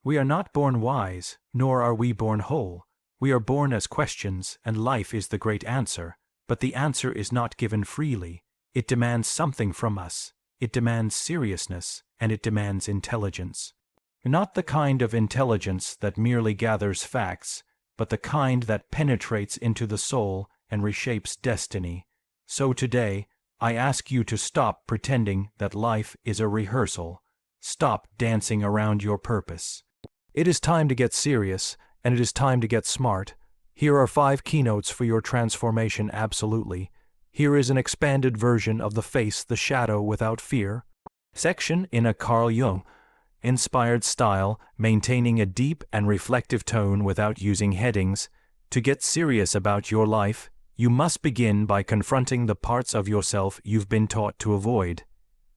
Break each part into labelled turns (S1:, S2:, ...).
S1: We are not born wise, nor are we born whole. We are born as questions, and life is the great answer, but the answer is not given freely. It demands something from us. It demands seriousness, and it demands intelligence. Not the kind of intelligence that merely gathers facts, but the kind that penetrates into the soul and reshapes destiny. So today, I ask you to stop pretending that life is a rehearsal. Stop dancing around your purpose. It is time to get serious, and it is time to get smart. Here are 5 keynotes for your transformation absolutely. Here is an expanded version of the Face the Shadow Without Fear section in a Carl Jung inspired style, maintaining a deep and reflective tone without using headings. To get serious about your life, you must begin by confronting the parts of yourself you've been taught to avoid.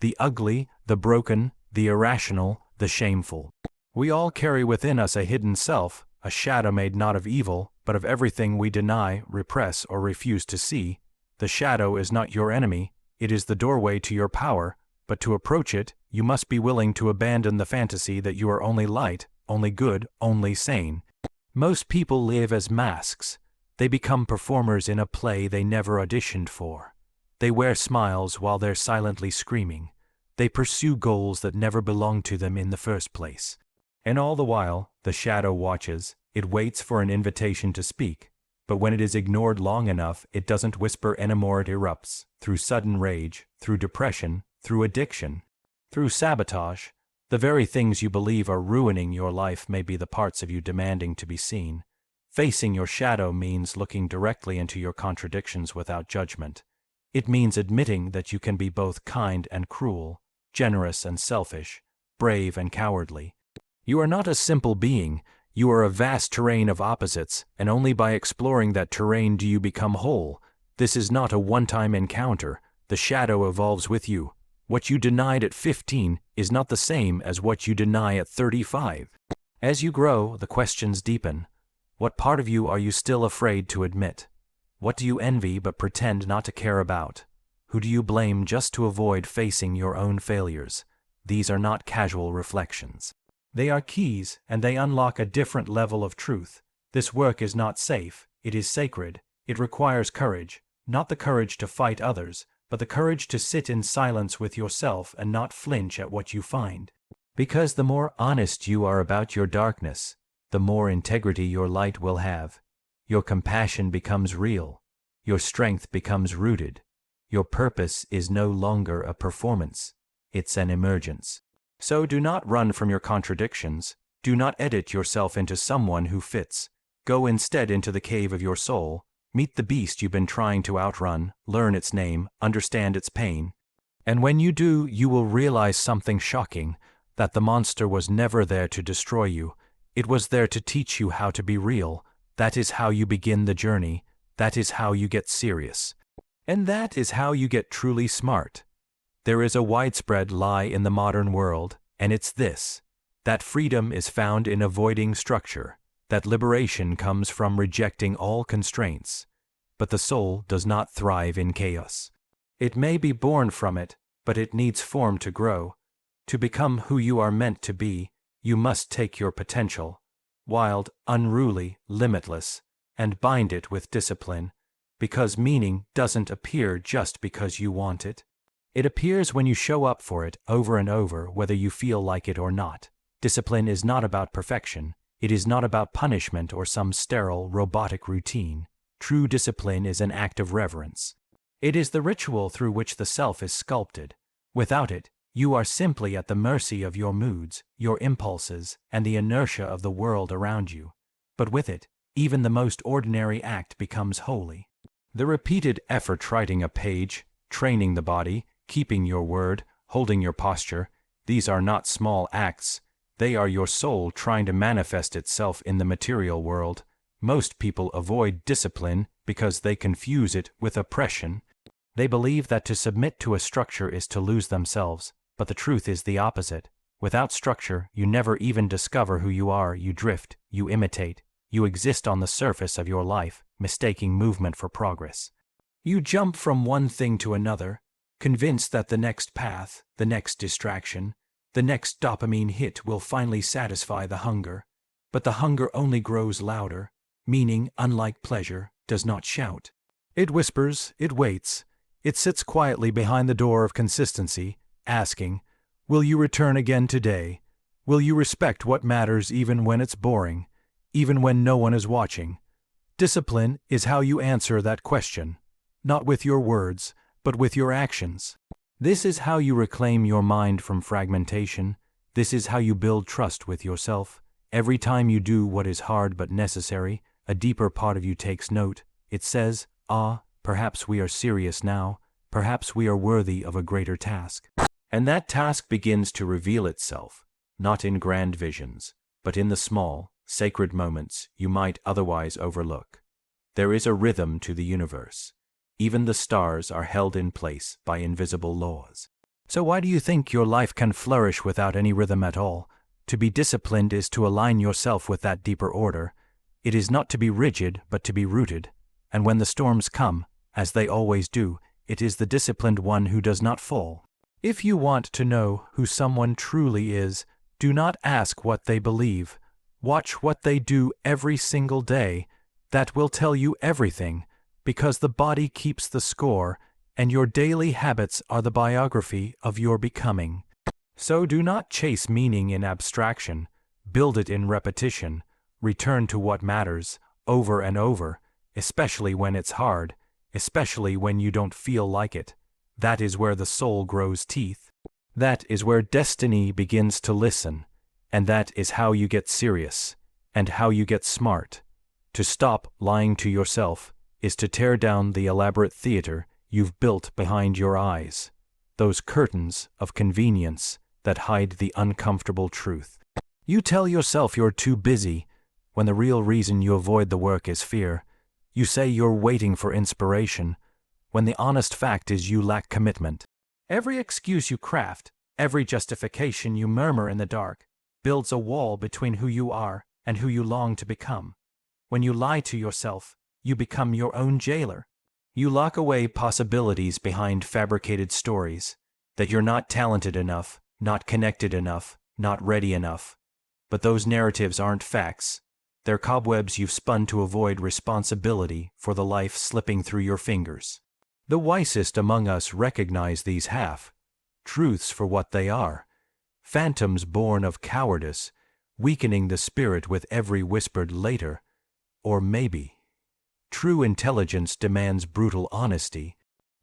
S1: The ugly, the broken, the irrational, the shameful. We all carry within us a hidden self, a shadow made not of evil, but of everything we deny, repress, or refuse to see. The shadow is not your enemy, it is the doorway to your power, but to approach it, you must be willing to abandon the fantasy that you are only light, only good, only sane. Most people live as masks. They become performers in a play they never auditioned for. They wear smiles while they're silently screaming. They pursue goals that never belonged to them in the first place. And all the while, the shadow watches. It waits for an invitation to speak. But when it is ignored long enough, it doesn't whisper anymore, it erupts, through sudden rage, through depression, through addiction, through sabotage. The very things you believe are ruining your life may be the parts of you demanding to be seen. Facing your shadow means looking directly into your contradictions without judgment. It means admitting that you can be both kind and cruel, generous and selfish, brave and cowardly. You are not a simple being. You are a vast terrain of opposites, and only by exploring that terrain do you become whole. This is not a one-time encounter. The shadow evolves with you. What you denied at 15 is not the same as what you deny at 35. As you grow, the questions deepen. What part of you are you still afraid to admit? What do you envy but pretend not to care about? Who do you blame just to avoid facing your own failures? These are not casual reflections. They are keys, and they unlock a different level of truth. This work is not safe, it is sacred. It requires courage, not the courage to fight others, but the courage to sit in silence with yourself and not flinch at what you find. Because the more honest you are about your darkness, the more integrity your light will have. Your compassion becomes real. Your strength becomes rooted. Your purpose is no longer a performance. It's an emergence. So do not run from your contradictions. Do not edit yourself into someone who fits. Go instead into the cave of your soul. Meet the beast you've been trying to outrun, learn its name, understand its pain. And when you do, you will realize something shocking, that the monster was never there to destroy you. It was there to teach you how to be real. That is how you begin the journey. That is how you get serious. And that is how you get truly smart. There is a widespread lie in the modern world, and it's this: that freedom is found in avoiding structure, that liberation comes from rejecting all constraints. But the soul does not thrive in chaos. It may be born from it, but it needs form to grow. To become who you are meant to be, you must take your potential, wild, unruly, limitless, and bind it with discipline, because meaning doesn't appear just because you want it. It appears when you show up for it over and over, whether you feel like it or not. Discipline is not about perfection. It is not about punishment or some sterile, robotic routine. True discipline is an act of reverence. It is the ritual through which the self is sculpted. Without it, you are simply at the mercy of your moods, your impulses, and the inertia of the world around you. But with it, even the most ordinary act becomes holy. The repeated effort writing a page, training the body, keeping your word, holding your posture, these are not small acts. They are your soul trying to manifest itself in the material world. Most people avoid discipline because they confuse it with oppression. They believe that to submit to a structure is to lose themselves, but the truth is the opposite. Without structure, you never even discover who you are. You drift, you imitate, you exist on the surface of your life, mistaking movement for progress. You jump from one thing to another, convinced that the next path, the next distraction, The next dopamine hit will finally satisfy the hunger. But the hunger only grows louder. Meaning, unlike pleasure, does not shout. It whispers, it waits. It sits quietly behind the door of consistency, asking, will you return again today? Will you respect what matters even when it's boring, even when no one is watching? Discipline is how you answer that question, not with your words, but with your actions. This is how you reclaim your mind from fragmentation. This is how you build trust with yourself. Every time you do what is hard but necessary, a deeper part of you takes note. It says, perhaps we are serious now. Perhaps we are worthy of a greater task. And that task begins to reveal itself, not in grand visions, but in the small, sacred moments you might otherwise overlook. There is a rhythm to the universe. Even the stars are held in place by invisible laws. So why do you think your life can flourish without any rhythm at all? To be disciplined is to align yourself with that deeper order. It is not to be rigid, but to be rooted. And when the storms come, as they always do, it is the disciplined one who does not fall. If you want to know who someone truly is, do not ask what they believe. Watch what they do every single day. That will tell you everything, because the body keeps the score, and your daily habits are the biography of your becoming. So do not chase meaning in abstraction. Build it in repetition. Return to what matters, over and over, especially when it's hard, especially when you don't feel like it. That is where the soul grows teeth. That is where destiny begins to listen. And that is how you get serious, and how you get smart. To stop lying to yourself is to tear down the elaborate theater you've built behind your eyes, those curtains of convenience that hide the uncomfortable truth. You tell yourself you're too busy, when the real reason you avoid the work is fear. You say you're waiting for inspiration, when the honest fact is you lack commitment. Every excuse you craft, every justification you murmur in the dark, builds a wall between who you are and who you long to become. When you lie to yourself, you become your own jailer. You lock away possibilities behind fabricated stories, that you're not talented enough, not connected enough, not ready enough. But those narratives aren't facts. They're cobwebs you've spun to avoid responsibility for the life slipping through your fingers. The wisest among us recognize these half-truths for what they are. Phantoms born of cowardice, weakening the spirit with every whispered later, or maybe. True intelligence demands brutal honesty.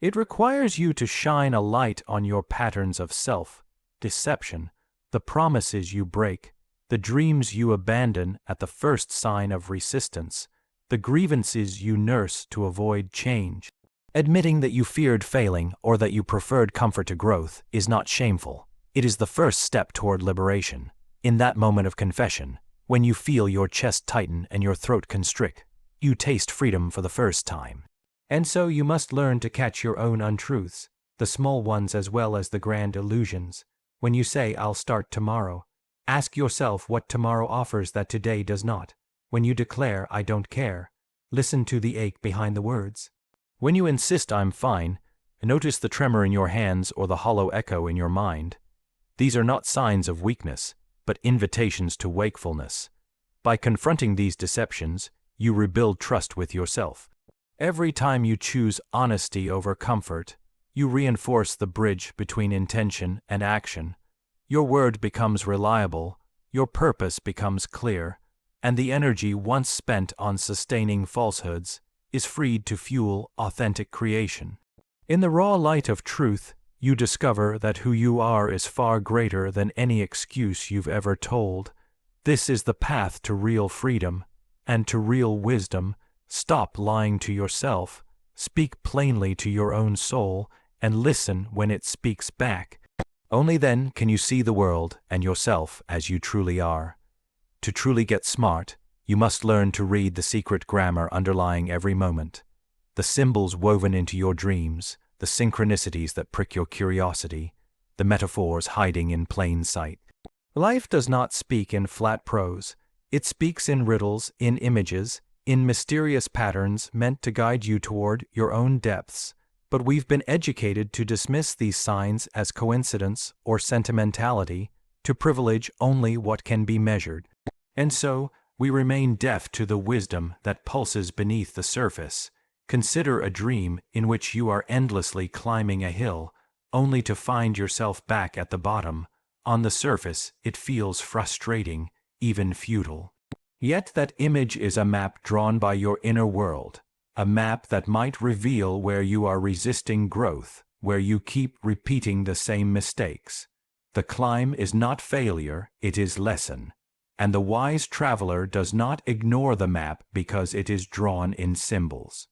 S1: It requires you to shine a light on your patterns of self-deception, the promises you break, the dreams you abandon at the first sign of resistance, the grievances you nurse to avoid change. Admitting that you feared failing or that you preferred comfort to growth is not shameful. It is the first step toward liberation. In that moment of confession, when you feel your chest tighten and your throat constrict, you taste freedom for the first time. And so you must learn to catch your own untruths, the small ones as well as the grand illusions. When you say, "I'll start tomorrow," ask yourself what tomorrow offers that today does not. When you declare, "I don't care," listen to the ache behind the words. When you insist, "I'm fine," notice the tremor in your hands or the hollow echo in your mind. These are not signs of weakness, but invitations to wakefulness. By confronting these deceptions, you rebuild trust with yourself. Every time you choose honesty over comfort, you reinforce the bridge between intention and action. Your word becomes reliable, your purpose becomes clear, and the energy once spent on sustaining falsehoods is freed to fuel authentic creation. In the raw light of truth, you discover that who you are is far greater than any excuse you've ever told. This is the path to real freedom and to real wisdom. Stop lying to yourself, speak plainly to your own soul, and listen when it speaks back. Only then can you see the world and yourself as you truly are. To truly get smart, you must learn to read the secret grammar underlying every moment, the symbols woven into your dreams, the synchronicities that prick your curiosity, the metaphors hiding in plain sight. Life does not speak in flat prose. It speaks in riddles, in images, in mysterious patterns meant to guide you toward your own depths. But we've been educated to dismiss these signs as coincidence or sentimentality, to privilege only what can be measured. And so, we remain deaf to the wisdom that pulses beneath the surface. Consider a dream in which you are endlessly climbing a hill, only to find yourself back at the bottom. On the surface, it feels frustrating, even futile. Yet that image is a map drawn by your inner world, a map that might reveal where you are resisting growth, where you keep repeating the same mistakes. The climb is not failure, it is lesson. And the wise traveler does not ignore the map because it is drawn in symbols.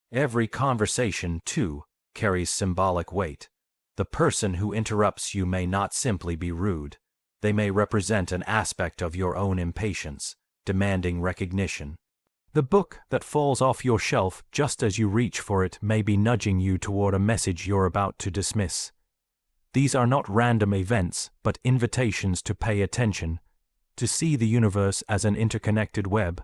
S1: Every conversation, too, carries symbolic weight. The person who interrupts you may not simply be rude. They may represent an aspect of your own impatience, demanding recognition. The book that falls off your shelf just as you reach for it may be nudging you toward a message you're about to dismiss. These are not random events, but invitations to pay attention, to see the universe as an interconnected web,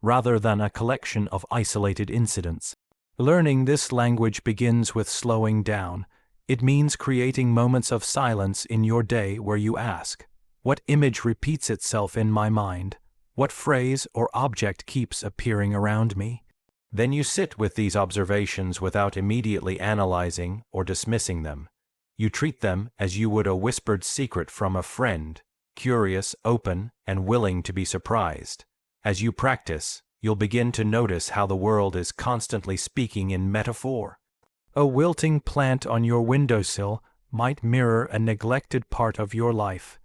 S1: rather than a collection of isolated incidents. Learning this language begins with slowing down. It means creating moments of silence in your day where you ask, what image repeats itself in my mind? What phrase or object keeps appearing around me? Then you sit with these observations without immediately analyzing or dismissing them. You treat them as you would a whispered secret from a friend, curious, open, and willing to be surprised. As you practice, you'll begin to notice how the world is constantly speaking in metaphor. A wilting plant on your windowsill might mirror a neglected part of your life.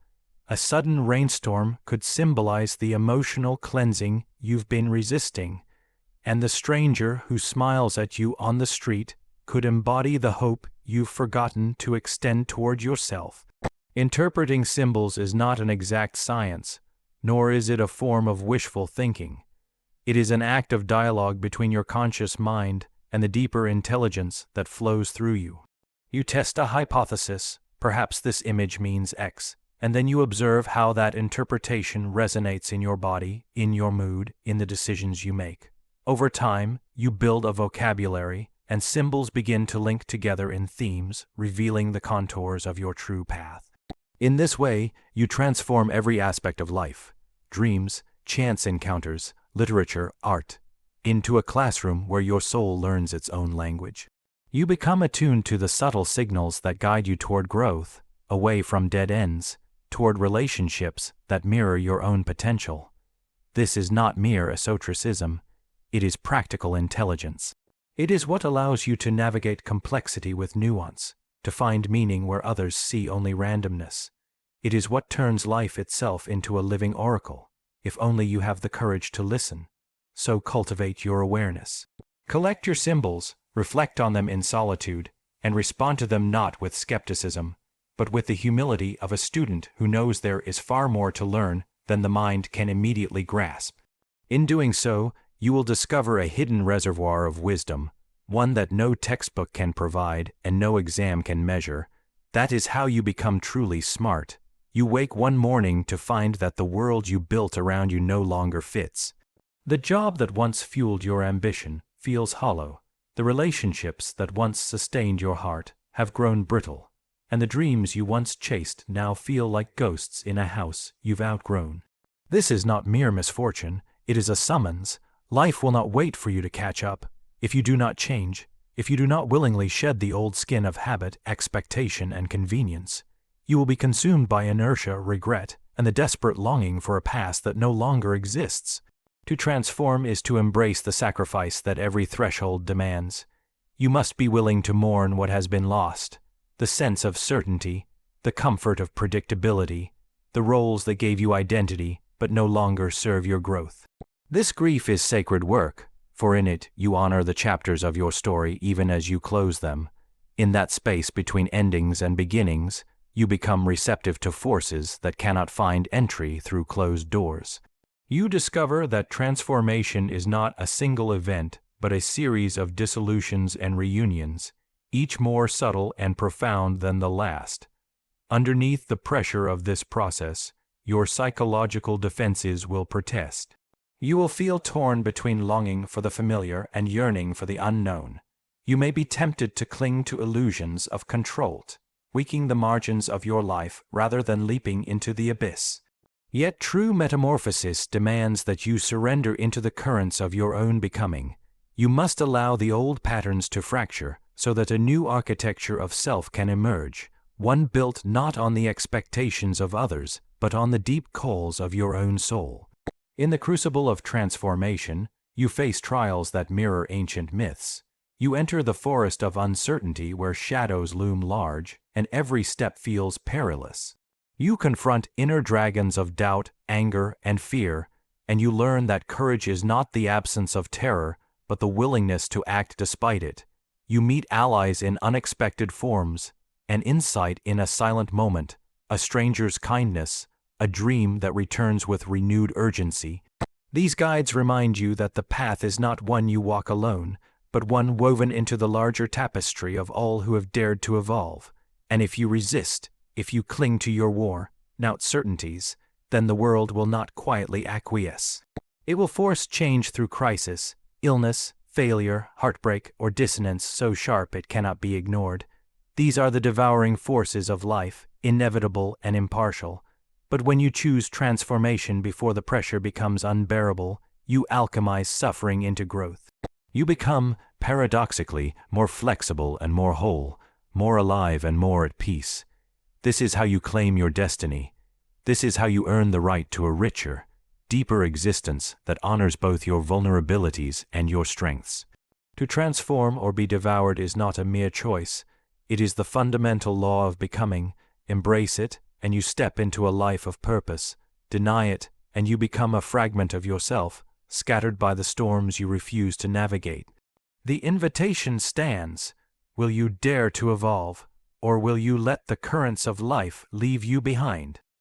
S1: A sudden rainstorm could symbolize the emotional cleansing you've been resisting, and the stranger who smiles at you on the street could embody the hope you've forgotten to extend toward yourself. Interpreting symbols is not an exact science, nor is it a form of wishful thinking. It is an act of dialogue between your conscious mind and the deeper intelligence that flows through you. You test a hypothesis, perhaps this image means X, and then you observe how that interpretation resonates in your body, in your mood, in the decisions you make. Over time, you build a vocabulary, and symbols begin to link together in themes, revealing the contours of your true path. In this way, you transform every aspect of life, dreams, chance encounters, literature, art, into a classroom where your soul learns its own language. You become attuned to the subtle signals that guide you toward growth, away from dead ends, toward relationships that mirror your own potential. This is not mere esotericism, it is practical intelligence. It is what allows you to navigate complexity with nuance, to find meaning where others see only randomness. It is what turns life itself into a living oracle, if only you have the courage to listen. So cultivate your awareness. Collect your symbols, reflect on them in solitude, and respond to them not with skepticism, but with the humility of a student who knows there is far more to learn than the mind can immediately grasp. In doing so, you will discover a hidden reservoir of wisdom, one that no textbook can provide and no exam can measure. That is how you become truly smart. You wake one morning to find that the world you built around you no longer fits. The job that once fueled your ambition feels hollow. The relationships that once sustained your heart have grown brittle, and the dreams you once chased now feel like ghosts in a house you've outgrown. This is not mere misfortune, it is a summons. Life will not wait for you to catch up. If you do not change, if you do not willingly shed the old skin of habit, expectation, and convenience, you will be consumed by inertia, regret, and the desperate longing for a past that no longer exists. To transform is to embrace the sacrifice that every threshold demands. You must be willing to mourn what has been lost, the sense of certainty, the comfort of predictability, the roles that gave you identity but no longer serve your growth. This grief is sacred work, for in it you honor the chapters of your story even as you close them. In that space between endings and beginnings, you become receptive to forces that cannot find entry through closed doors. You discover that transformation is not a single event, but a series of dissolutions and reunions, each more subtle and profound than the last. Underneath the pressure of this process, your psychological defenses will protest. You will feel torn between longing for the familiar and yearning for the unknown. You may be tempted to cling to illusions of control, weakening the margins of your life rather than leaping into the abyss. Yet true metamorphosis demands that you surrender into the currents of your own becoming. You must allow the old patterns to fracture so that a new architecture of self can emerge, one built not on the expectations of others, but on the deep calls of your own soul. In the crucible of transformation, you face trials that mirror ancient myths. You enter the forest of uncertainty where shadows loom large, and every step feels perilous. You confront inner dragons of doubt, anger, and fear, and you learn that courage is not the absence of terror, but the willingness to act despite it. You meet allies in unexpected forms, an insight in a silent moment, a stranger's kindness, a dream that returns with renewed urgency. These guides remind you that the path is not one you walk alone, but one woven into the larger tapestry of all who have dared to evolve. And if you resist, if you cling to your worn-out certainties, then the world will not quietly acquiesce. It will force change through crisis, illness, failure, heartbreak, or dissonance so sharp it cannot be ignored. These are the devouring forces of life, inevitable and impartial. But when you choose transformation before the pressure becomes unbearable, you alchemize suffering into growth. You become, paradoxically, more flexible and more whole, more alive and more at peace. This is how you claim your destiny. This is how you earn the right to a richer, deeper existence that honors both your vulnerabilities and your strengths. To transform or be devoured is not a mere choice. It is the fundamental law of becoming. Embrace it, and you step into a life of purpose. Deny it, and you become a fragment of yourself, scattered by the storms you refuse to navigate. The invitation stands. Will you dare to evolve, or will you let the currents of life leave you behind?